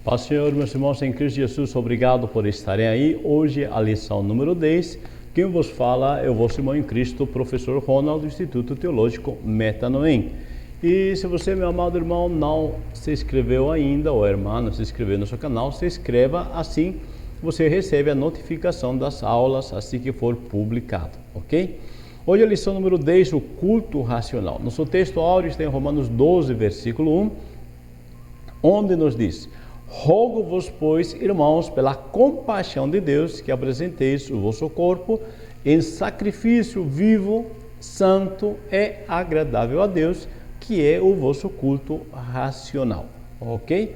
Paz, Senhor, meus irmãos em Cristo Jesus, obrigado por estarem aí. Hoje a lição número 10. Quem vos fala é o vosso irmão em Cristo, professor Ronald, do Instituto Teológico Metanoem. E se você, meu amado irmão, não se inscreveu ainda, ou irmã não se inscreveu no seu canal, se inscreva, assim você recebe a notificação das aulas assim que for publicado, ok? Hoje a lição número 10, o culto racional. Nosso texto áureo está em Romanos 12, versículo 1, onde nos diz: rogo-vos, pois, irmãos, pela compaixão de Deus, que apresenteis o vosso corpo em sacrifício vivo, santo e agradável a Deus, que é o vosso culto racional, ok?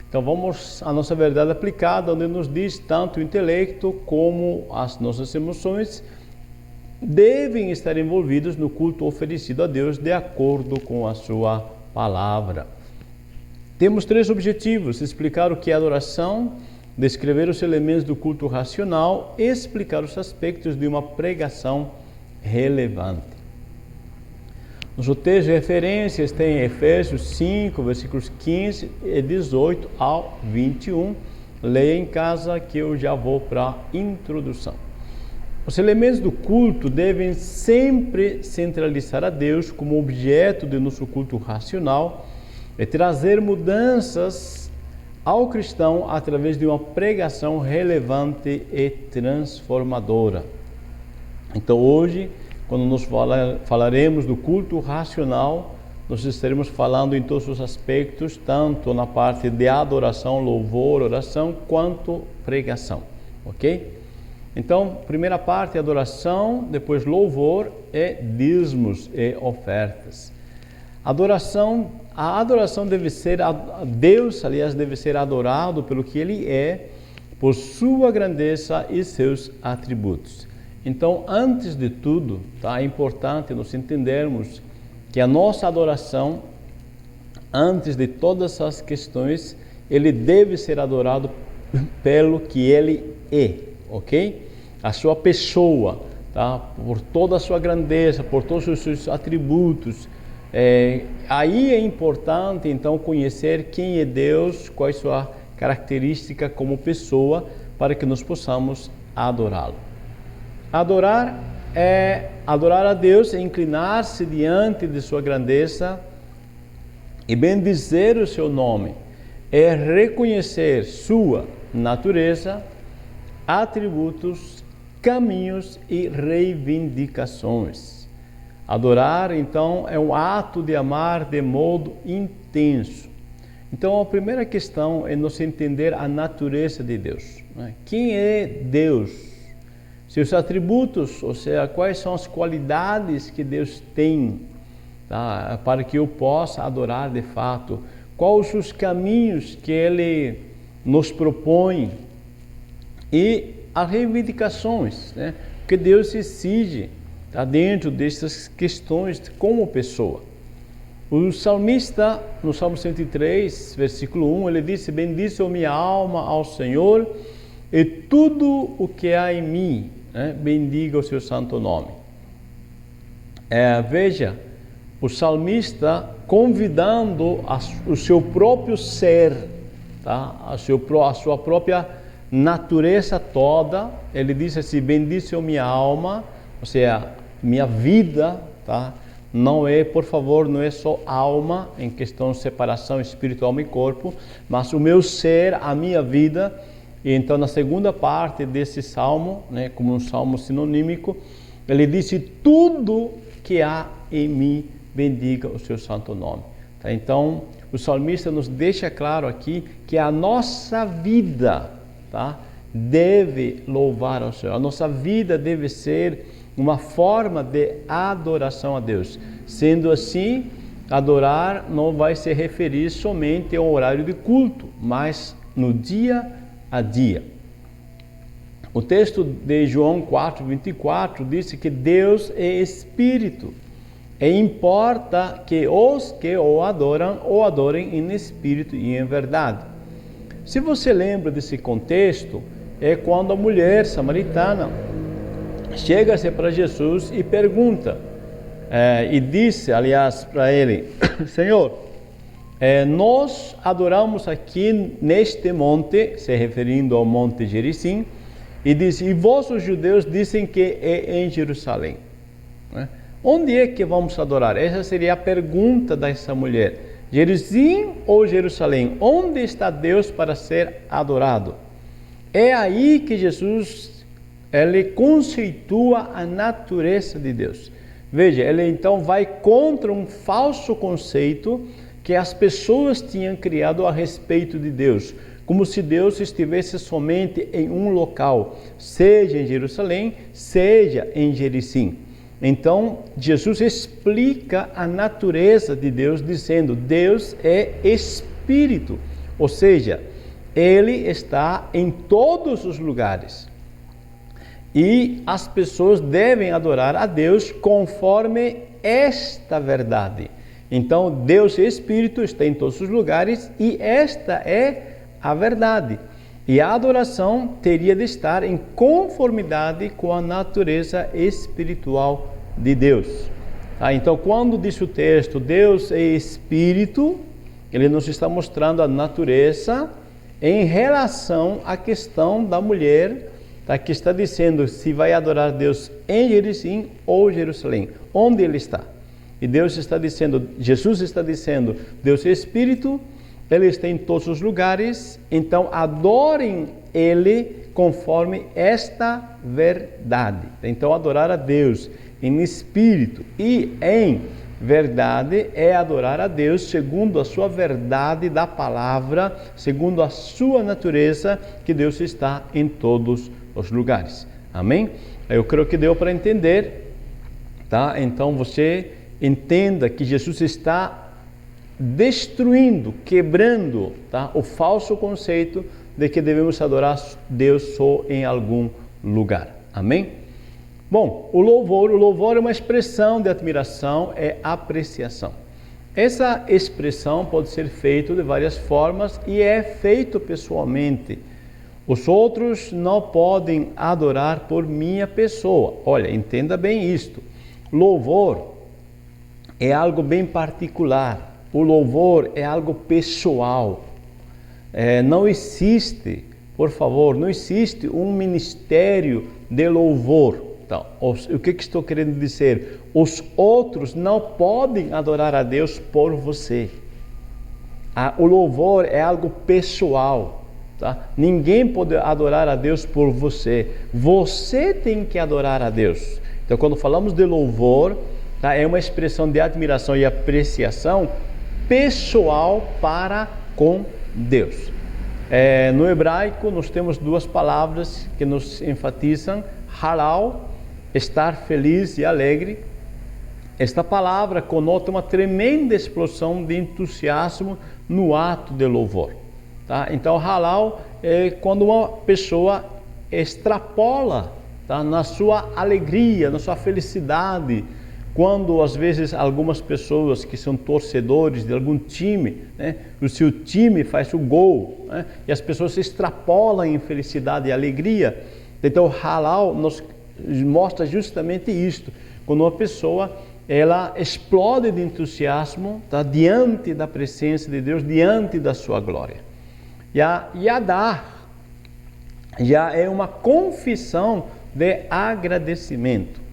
Então vamos à nossa verdade aplicada, onde nos diz tanto o intelecto como as nossas emoções devem estar envolvidos no culto oferecido a Deus de acordo com a sua palavra. Temos três objetivos: explicar o que é adoração, descrever os elementos do culto racional e explicar os aspectos de uma pregação relevante. Nosso texto de referência está em Efésios 5, versículos 15 e 18 ao 21. Leia em casa que eu já vou para a introdução. Os elementos do culto devem sempre centralizar a Deus como objeto de nosso culto racional e trazer mudanças ao cristão através de uma pregação relevante e transformadora. Então hoje, quando nós falaremos do culto racional, nós estaremos falando em todos os aspectos, tanto na parte de adoração, louvor, oração, quanto pregação, ok? Então, primeira parte, adoração, depois louvor e dízimos e ofertas. A adoração deve ser a Deus, aliás, deve ser adorado pelo que Ele é, por sua grandeza e seus atributos. Então, antes de tudo, é importante nós entendermos que a nossa adoração, antes de todas as questões, Ele deve ser adorado pelo que Ele é, ok? A sua pessoa, por toda a sua grandeza, por todos os seus atributos. Aí é importante então conhecer quem é Deus, qual é a sua característica como pessoa, para que nós possamos adorá-lo. Adorar a Deus, é inclinar-se diante de sua grandeza e bendizer o seu nome, é reconhecer sua natureza, atributos, caminhos e reivindicações. Adorar, então, é um ato de amar de modo intenso. Então, a primeira questão é nós entender a natureza de Deus. Quem é Deus? Seus atributos, ou seja, quais são as qualidades que Deus tem, para que eu possa adorar de fato? Quais os caminhos que Ele nos propõe? E as reivindicações, que Deus exige dentro dessas questões como pessoa. O salmista, no Salmo 103, versículo 1, ele disse: bendice a minha alma ao Senhor e tudo o que há em mim, bendiga o seu santo nome. Veja, o salmista convidando o seu próprio ser, a sua própria natureza toda. Ele diz assim: bendice a minha alma, ou seja, minha vida, não é, por favor, não é só alma em questão de separação espírito, alma e corpo, mas o meu ser, a minha vida. E então na segunda parte desse salmo, como um salmo sinonímico, ele disse: tudo que há em mim, bendiga o seu santo nome. Então o salmista nos deixa claro aqui que a nossa vida deve louvar ao Senhor. A nossa vida deve ser uma forma de adoração a Deus. Sendo assim, adorar não vai se referir somente ao horário de culto, mas no dia a dia. O texto de João 4:24 diz que Deus é Espírito e importa que os que o adorem em espírito e em verdade. Se você lembra desse contexto, é quando a mulher samaritana chega-se para Jesus e pergunta, e disse, aliás, para ele: Senhor, Nós adoramos aqui neste monte, se referindo ao Monte Gerizim, e diz: e vós os judeus dizem que é em Jerusalém. Onde é que vamos adorar? Essa seria a pergunta dessa mulher. Gerizim ou Jerusalém? Onde está Deus para ser adorado? É aí que Jesus ele conceitua a natureza de Deus. Veja, ele então vai contra um falso conceito que as pessoas tinham criado a respeito de Deus, como se Deus estivesse somente em um local, seja em Jerusalém, seja em Gerizim. Então, Jesus explica a natureza de Deus, dizendo: Deus é Espírito, ou seja, Ele está em todos os lugares. E as pessoas devem adorar a Deus conforme esta verdade. Então, Deus é Espírito, está em todos os lugares, e esta é a verdade. E a adoração teria de estar em conformidade com a natureza espiritual de Deus. Então, quando diz o texto, Deus é Espírito, ele nos está mostrando a natureza em relação à questão da mulher, que está dizendo se vai adorar Deus em Gerizim ou Jerusalém, onde ele está. E Deus está dizendo, Jesus está dizendo, Deus é Espírito, Ele está em todos os lugares, então adorem Ele conforme esta verdade. Então adorar a Deus em Espírito e em verdade é adorar a Deus segundo a sua verdade da palavra, segundo a sua natureza, que Deus está em todos os lugares. Amém? Eu creio que deu para entender, tá? Então você entenda que Jesus está destruindo, quebrando, tá, o falso conceito de que devemos adorar Deus só em algum lugar. Amém? Bom, o louvor é uma expressão de admiração, é apreciação. Essa expressão pode ser feita de várias formas e é feito pessoalmente. Os outros não podem adorar por minha pessoa. Olha, entenda bem isto. Louvor é algo bem particular. O louvor é algo pessoal. Não existe, por favor, não existe um ministério de louvor. Então, o que estou querendo dizer? Os outros não podem adorar a Deus por você. O louvor é algo pessoal. Tá? Ninguém pode adorar a Deus por você. Você tem que adorar a Deus. Então, quando falamos de louvor, tá, é uma expressão de admiração e apreciação pessoal para com Deus. No hebraico, nós temos duas palavras que nos enfatizam: halal, estar feliz e alegre. Esta palavra conota uma tremenda explosão de entusiasmo no ato de louvor. Tá? Então, halal é quando uma pessoa extrapola, tá, na sua alegria, na sua felicidade. Quando às vezes algumas pessoas que são torcedores de algum time, né, o seu time faz o gol, né, e as pessoas se extrapolam em felicidade e alegria. Então, halal nos mostra justamente isto. Quando uma pessoa ela explode de entusiasmo, tá, diante da presença de Deus, diante da sua glória. E a yadar já é uma confissão de agradecimento.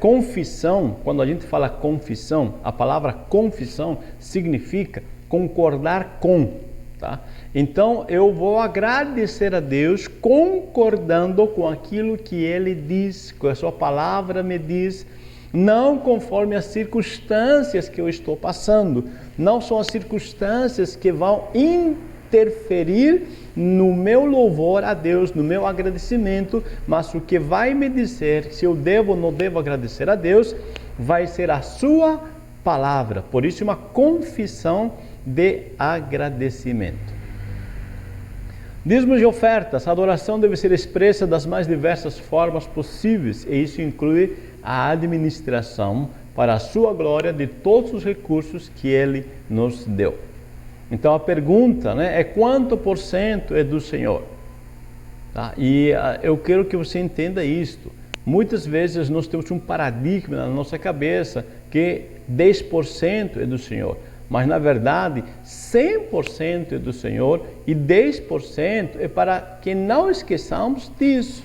Confissão, quando a gente fala confissão, a palavra confissão significa concordar com, tá? Então eu vou agradecer a Deus concordando com aquilo que Ele diz, com a sua palavra me diz, não conforme as circunstâncias que eu estou passando. Não são as circunstâncias que vão interferir no meu louvor a Deus, no meu agradecimento, mas o que vai me dizer se eu devo ou não devo agradecer a Deus vai ser a sua palavra. Por isso, uma confissão de agradecimento. Dízimos e ofertas. A adoração deve ser expressa das mais diversas formas possíveis, e isso inclui a administração para a sua glória de todos os recursos que Ele nos deu. Então a pergunta, né, é quanto por cento é do Senhor? Tá? E eu quero que você entenda isto. Muitas vezes nós temos um paradigma na nossa cabeça que 10% é do Senhor. mas na verdade 100% é do Senhor e 10% é para que não esqueçamos disso,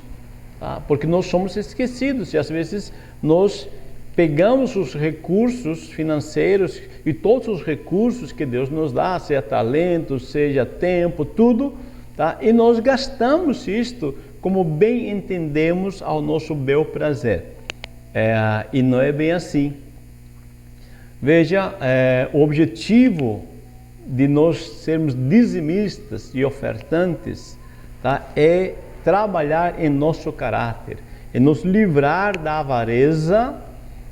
tá? Porque nós somos esquecidos e às vezes nós pegamos os recursos financeiros e todos os recursos que Deus nos dá, seja talento, seja tempo, tudo, tá? E nós gastamos isto como bem entendemos ao nosso bel prazer. E não é bem assim. Veja, o objetivo de nós sermos dizimistas e ofertantes, tá? É trabalhar em nosso caráter, é nos livrar da avareza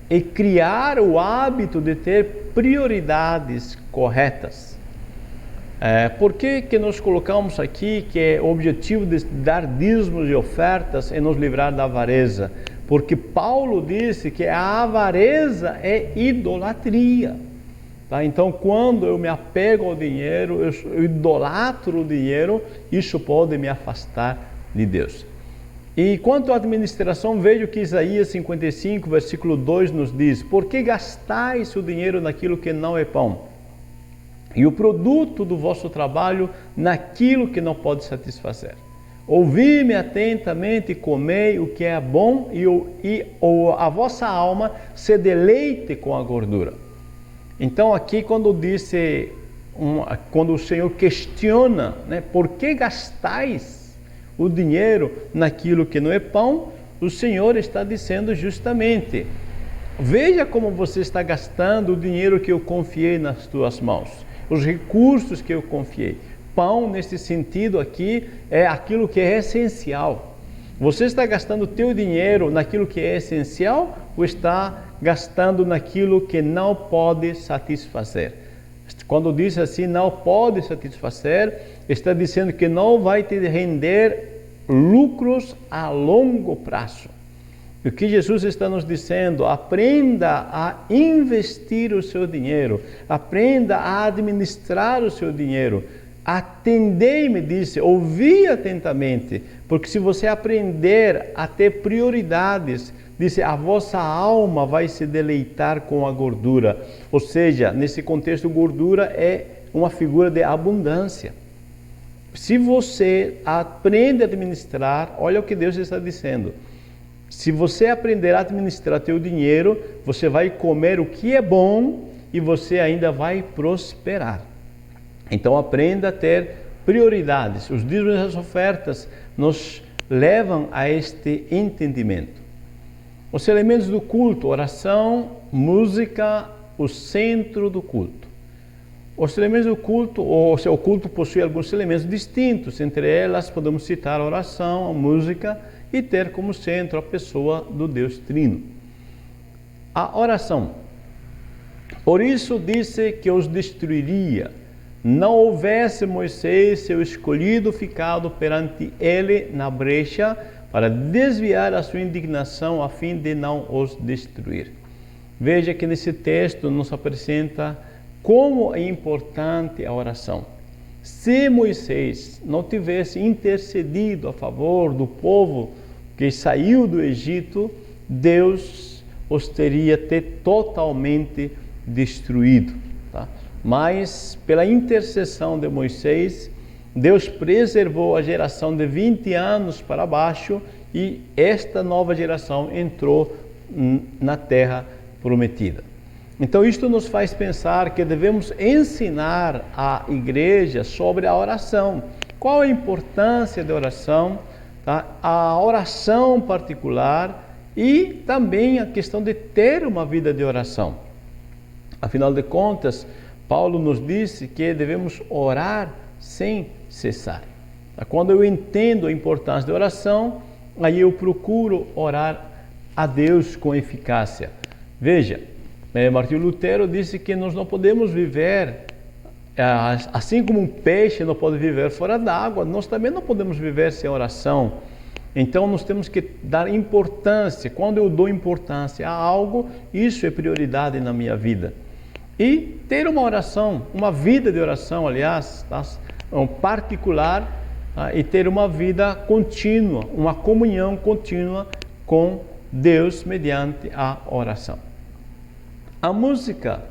e criar o hábito de ter prioridades corretas. Por que nós colocamos aqui que o objetivo de dar dízimos e ofertas é nos livrar da avareza? Porque Paulo disse que a avareza é idolatria. Tá? Então, quando eu me apego ao dinheiro, eu idolatro o dinheiro, isso pode me afastar de Deus. E quanto à administração, veja o que Isaías 55, versículo 2 nos diz: por que gastais o dinheiro naquilo que não é pão? E o produto do vosso trabalho naquilo que não pode satisfazer? Ouvi-me atentamente e comei o que é bom, e a vossa alma se deleite com a gordura. Então aqui quando o Senhor questiona, né, por que gastais o dinheiro naquilo que não é pão, o Senhor está dizendo justamente: veja como você está gastando o dinheiro que eu confiei nas tuas mãos, os recursos que eu confiei. Pão, nesse sentido aqui, é aquilo que é essencial. Você está gastando o teu dinheiro naquilo que é essencial ou está gastando naquilo que não pode satisfazer? Quando diz assim, não pode satisfazer, está dizendo que não vai te render lucros a longo prazo. O que Jesus está nos dizendo: aprenda a investir o seu dinheiro, aprenda a administrar o seu dinheiro. Atendei-me, disse, ouvi atentamente, porque se você aprender a ter prioridades, disse, a vossa alma vai se deleitar com a gordura. Ou seja, nesse contexto, gordura é uma figura de abundância. Se você aprende a administrar, olha o que Deus está dizendo: se você aprender a administrar teu dinheiro, você vai comer o que é bom e você ainda vai prosperar. Então aprenda a ter prioridades. Os dízimos e as ofertas nos levam a este entendimento. Os elementos do culto: oração, música, o centro do culto. Os elementos do culto, o culto possui alguns elementos distintos. Entre elas podemos citar a oração, a música e ter como centro a pessoa do Deus Trino. A oração: por isso disse que os destruiria, não houvesse Moisés, seu escolhido, ficado perante ele na brecha para desviar a sua indignação a fim de não os destruir. Veja que nesse texto nos apresenta como é importante a oração. Se Moisés não tivesse intercedido a favor do povo que saiu do Egito, Deus os teria totalmente destruído. Tá? Mas, pela intercessão de Moisés, Deus preservou a geração de 20 anos para baixo e esta nova geração entrou na terra prometida. Então, isto nos faz pensar que devemos ensinar a igreja sobre a oração. Qual a importância da oração, tá? A oração particular e também a questão de ter uma vida de oração. Afinal de contas, Paulo nos disse que devemos orar sem cessar. Quando eu entendo a importância da oração, aí eu procuro orar a Deus com eficácia. Veja, Martinho Lutero disse que nós não podemos viver, assim como um peixe não pode viver fora d'água, nós também não podemos viver sem oração. Então nós temos que dar importância. Quando eu dou importância a algo, isso é prioridade na minha vida. E ter uma oração, uma vida de oração, aliás, tá? Particular, e ter uma vida contínua, uma comunhão contínua com Deus mediante a oração. A música.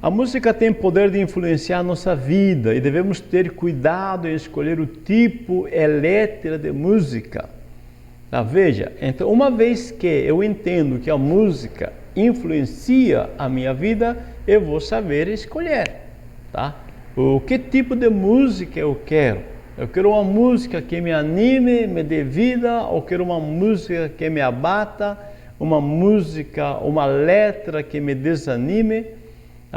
A música tem poder de influenciar a nossa vida e devemos ter cuidado em escolher o tipo e letra de música. Tá? Veja, então uma vez que eu entendo que a música influencia a minha vida, eu vou saber escolher. Tá? O que tipo de música eu quero? Eu quero uma música que me anime, me dê vida, ou quero uma música que me abata, uma música, uma letra que me desanime?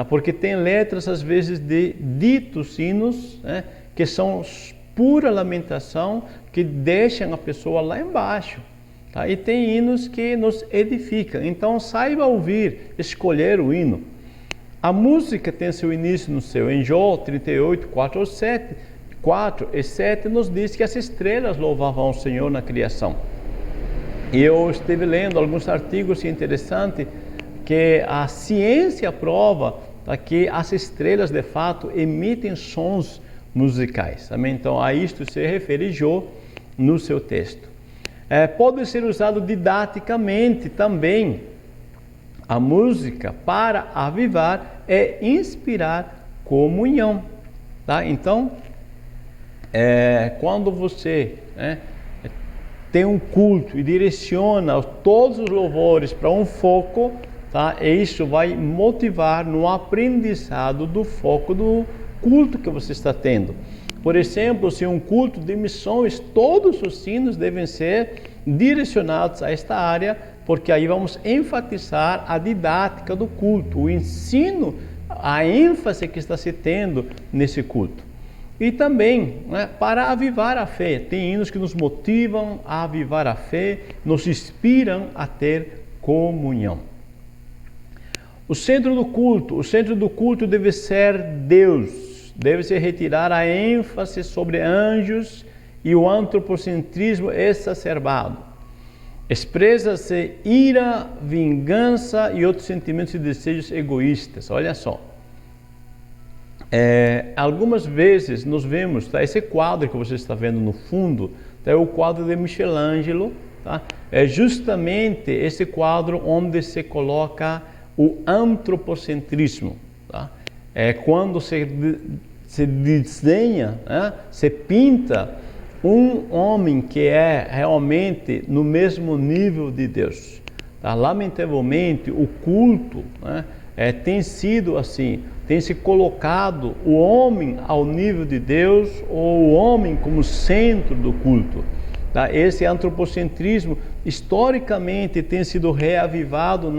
Porque tem letras, às vezes, de ditos hinos, né, que são pura lamentação, que deixam a pessoa lá embaixo. Tá? E tem hinos que nos edificam. Então, saiba ouvir, escolher o hino. A música tem seu início no céu. Em Jó 38, 4 e 7, nos diz que as estrelas louvavam o Senhor na criação. E eu estive lendo alguns artigos interessantes, que a ciência prova que as estrelas de fato emitem sons musicais. Amém? Então a isto se refere Jó no seu texto. Pode ser usado didaticamente também a música para avivar e inspirar comunhão. Tá? Então, quando você tem um culto e direciona todos os louvores para um foco, tá? E isso vai motivar no aprendizado do foco do culto que você está tendo. Por exemplo, se um culto de missões, todos os sinos devem ser direcionados a esta área, porque aí vamos enfatizar a didática do culto, o ensino, a ênfase que está se tendo nesse culto. E também, para avivar a fé, tem hinos que nos motivam a avivar a fé, nos inspiram a ter comunhão. O centro do culto deve ser Deus, deve-se retirar a ênfase sobre anjos e o antropocentrismo exacerbado. Expressa-se ira, vingança e outros sentimentos e desejos egoístas. Olha só. Algumas vezes nós vemos, tá, esse quadro que você está vendo no fundo, tá, é o quadro de Michelangelo. Tá? É justamente esse quadro onde se coloca o antropocentrismo. Tá? É quando se desenha, se pinta um homem que é realmente no mesmo nível de Deus. Tá? Lamentavelmente, o culto tem sido assim, tem se colocado o homem ao nível de Deus, ou o homem como centro do culto. Tá? Esse antropocentrismo, historicamente, tem sido reavivado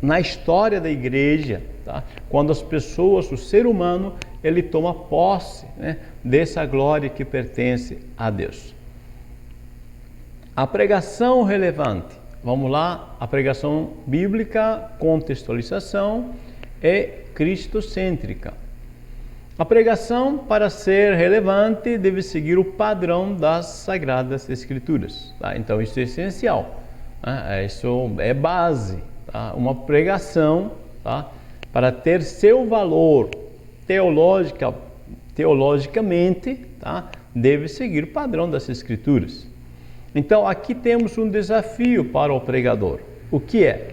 na história da igreja, tá? Quando as pessoas, o ser humano, ele toma posse dessa glória que pertence a Deus. A pregação relevante, vamos lá, a pregação bíblica, contextualização e cristocêntrica. A pregação, para ser relevante, deve seguir o padrão das Sagradas Escrituras. Tá? Então isso é essencial, isso é base. Tá? Uma pregação, tá, para ter seu valor teologicamente, tá, deve seguir o padrão das Escrituras. Então aqui temos um desafio para o pregador. O que é?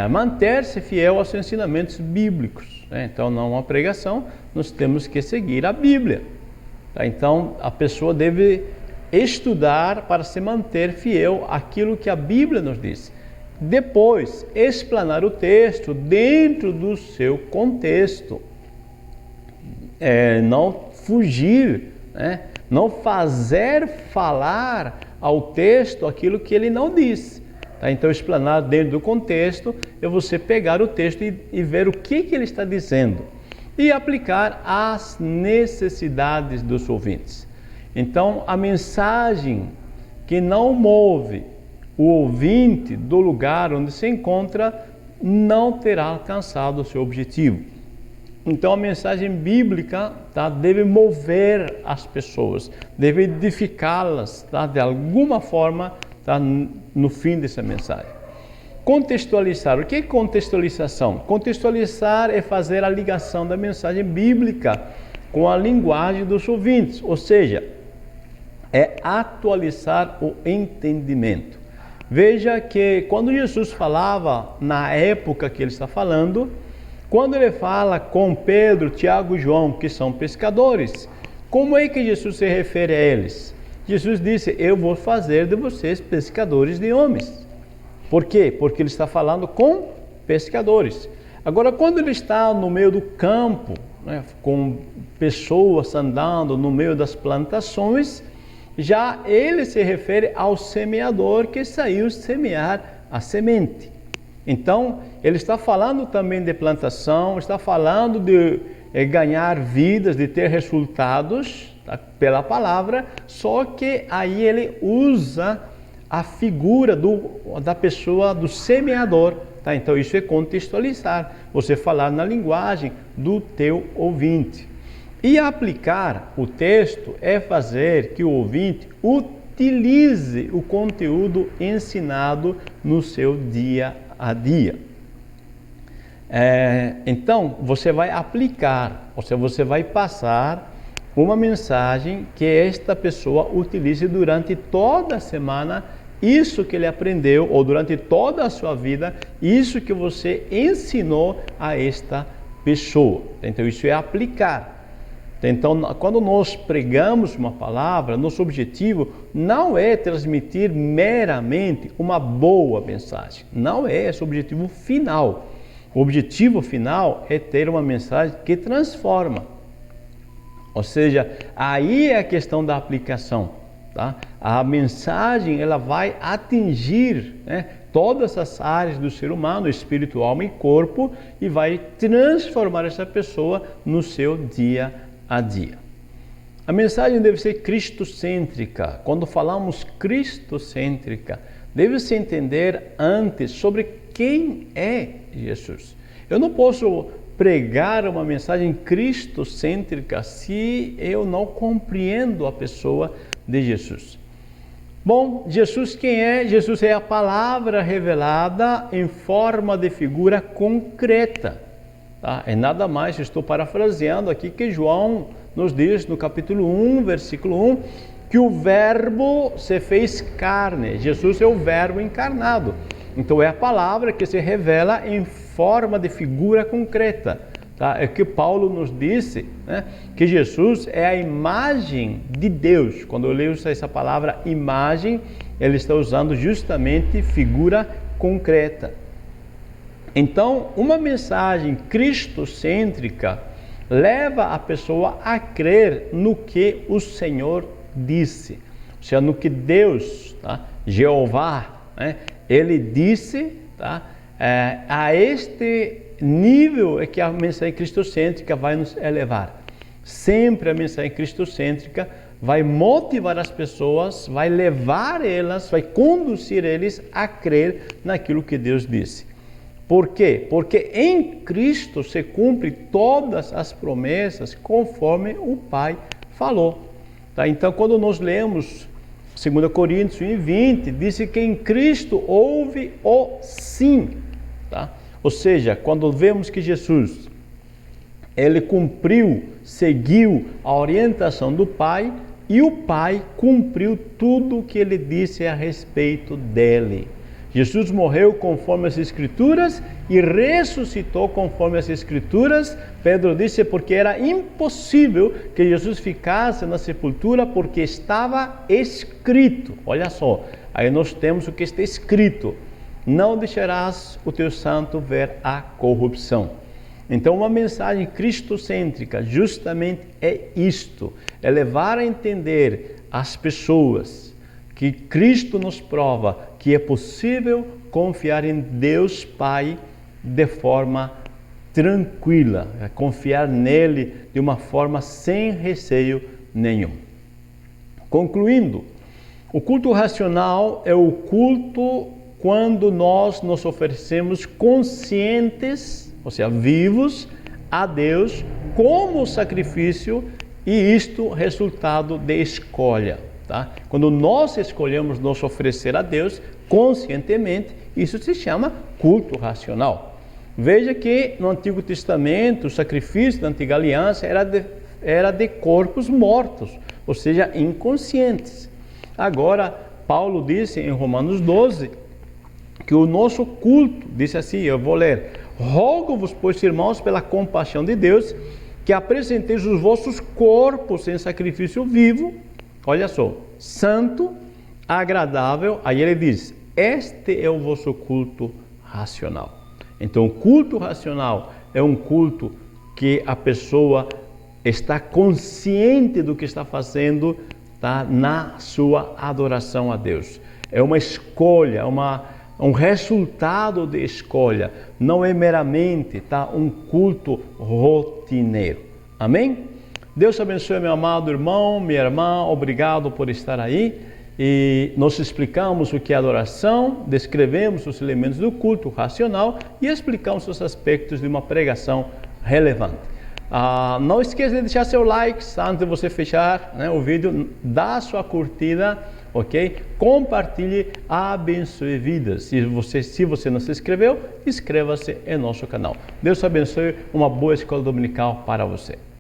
Manter-se fiel aos ensinamentos bíblicos. Então, numa pregação, nós temos que seguir a Bíblia. Tá? Então, a pessoa deve estudar para se manter fiel àquilo que a Bíblia nos diz. Depois, explanar o texto dentro do seu contexto. Não fugir, não fazer falar ao texto aquilo que ele não diz. Tá? Então, explanar dentro do contexto é você pegar o texto e ver o que ele está dizendo e aplicar às necessidades dos ouvintes. Então, a mensagem que não move o ouvinte do lugar onde se encontra não terá alcançado o seu objetivo. Então, a mensagem bíblica, tá, deve mover as pessoas, deve edificá-las, tá, de alguma forma, tá, no fim dessa mensagem. Contextualizar. O que é contextualização? Contextualizar é fazer a ligação da mensagem bíblica com a linguagem dos ouvintes, ou seja, é atualizar o entendimento. Veja que quando Jesus falava, na época que ele está falando, Quando ele fala com Pedro, Tiago e João, que são pescadores, como é que Jesus se refere a eles? Jesus disse: eu vou fazer de vocês pescadores de homens. Por quê? Porque ele está falando com pescadores. Agora, quando ele está no meio do campo, né, com pessoas andando no meio das plantações, já ele se refere ao semeador que saiu semear a semente. Então, ele está falando também de plantação, está falando de ganhar vidas, de ter resultados, tá, pela palavra, só que aí ele usa a figura da pessoa, do semeador. Tá? Então, isso é contextualizar, você falar na linguagem do teu ouvinte. E aplicar o texto é fazer que o ouvinte utilize o conteúdo ensinado no seu dia a dia. Então, você vai aplicar, ou seja, você vai passar uma mensagem que esta pessoa utilize durante toda a semana, isso que ele aprendeu, ou durante toda a sua vida, isso que você ensinou a esta pessoa. Então, isso é aplicar. Então, quando nós pregamos uma palavra, nosso objetivo não é transmitir meramente uma boa mensagem. Não é esse o objetivo final. O objetivo final é ter uma mensagem que transforma. Ou seja, aí é a questão da aplicação. Tá? A mensagem ela vai atingir, né, todas as áreas do ser humano, espírito, alma e corpo, e vai transformar essa pessoa no seu dia a dia. A mensagem deve ser cristocêntrica. Quando falamos cristocêntrica, deve-se entender antes sobre quem é Jesus. Eu não posso pregar uma mensagem cristocêntrica se eu não compreendo a pessoa de Jesus. Bom, Jesus quem é? Jesus é a palavra revelada em forma de figura concreta. Tá? É nada mais, estou parafraseando aqui, que João nos diz no capítulo 1, versículo 1, que o verbo se fez carne. Jesus é o verbo encarnado. Então é a palavra que se revela em forma de figura concreta. Tá? É que Paulo nos disse, né, que Jesus é a imagem de Deus. Quando eu leio essa palavra imagem, ele está usando justamente figura concreta. Então, uma mensagem cristocêntrica leva a pessoa a crer no que o Senhor disse, ou seja, no que Deus, tá? Jeová, né? Ele disse, tá? A este nível é que a mensagem cristocêntrica vai nos elevar. Sempre a mensagem cristocêntrica vai motivar as pessoas, vai levar elas, vai conduzir eles a crer naquilo que Deus disse. Por quê? Porque em Cristo se cumpre todas as promessas conforme o Pai falou. Tá? Então, quando nós lemos 2 Coríntios 1:20, diz que em Cristo houve o sim. Tá? Ou seja, quando vemos que Jesus, ele cumpriu, seguiu a orientação do Pai, e o Pai cumpriu tudo o que ele disse a respeito dele. Jesus morreu conforme as Escrituras e ressuscitou conforme as Escrituras. Pedro disse porque era impossível que Jesus ficasse na sepultura porque estava escrito. Olha só, aí nós temos o que está escrito. Não deixarás o teu santo ver a corrupção. Então, uma mensagem cristocêntrica justamente é isto, é levar a entender as pessoas que Cristo nos prova que é possível confiar em Deus Pai de forma tranquila, confiar nele de uma forma sem receio nenhum. Concluindo, o culto racional é o culto quando nós nos oferecemos conscientes, ou seja, vivos a Deus como sacrifício, e isto resultado de escolha. Tá? Quando nós escolhemos nos oferecer a Deus conscientemente, isso se chama culto racional. Veja que no Antigo Testamento o sacrifício da Antiga Aliança era de corpos mortos, ou seja, inconscientes. Agora, Paulo disse em Romanos 12 que o nosso culto, disse assim, eu vou ler: Rogo-vos, pois, irmãos, pela compaixão de Deus, que apresenteis os vossos corpos em sacrifício vivo, olha só, santo, agradável. Aí ele diz, este é o vosso culto racional. Então, o culto racional é um culto que a pessoa está consciente do que está fazendo, tá, na sua adoração a Deus. É uma escolha, um resultado de escolha, não é meramente, tá, um culto rotineiro. Amém? Deus abençoe, meu amado irmão, minha irmã, obrigado por estar aí. E nós explicamos o que é adoração, descrevemos os elementos do culto racional e explicamos os aspectos de uma pregação relevante. Não esqueça de deixar seu like antes de você fechar, né, o vídeo, dá sua curtida, ok? Compartilhe, abençoe vidas. Se você não se inscreveu, inscreva-se em nosso canal. Deus abençoe, uma boa escola dominical para você.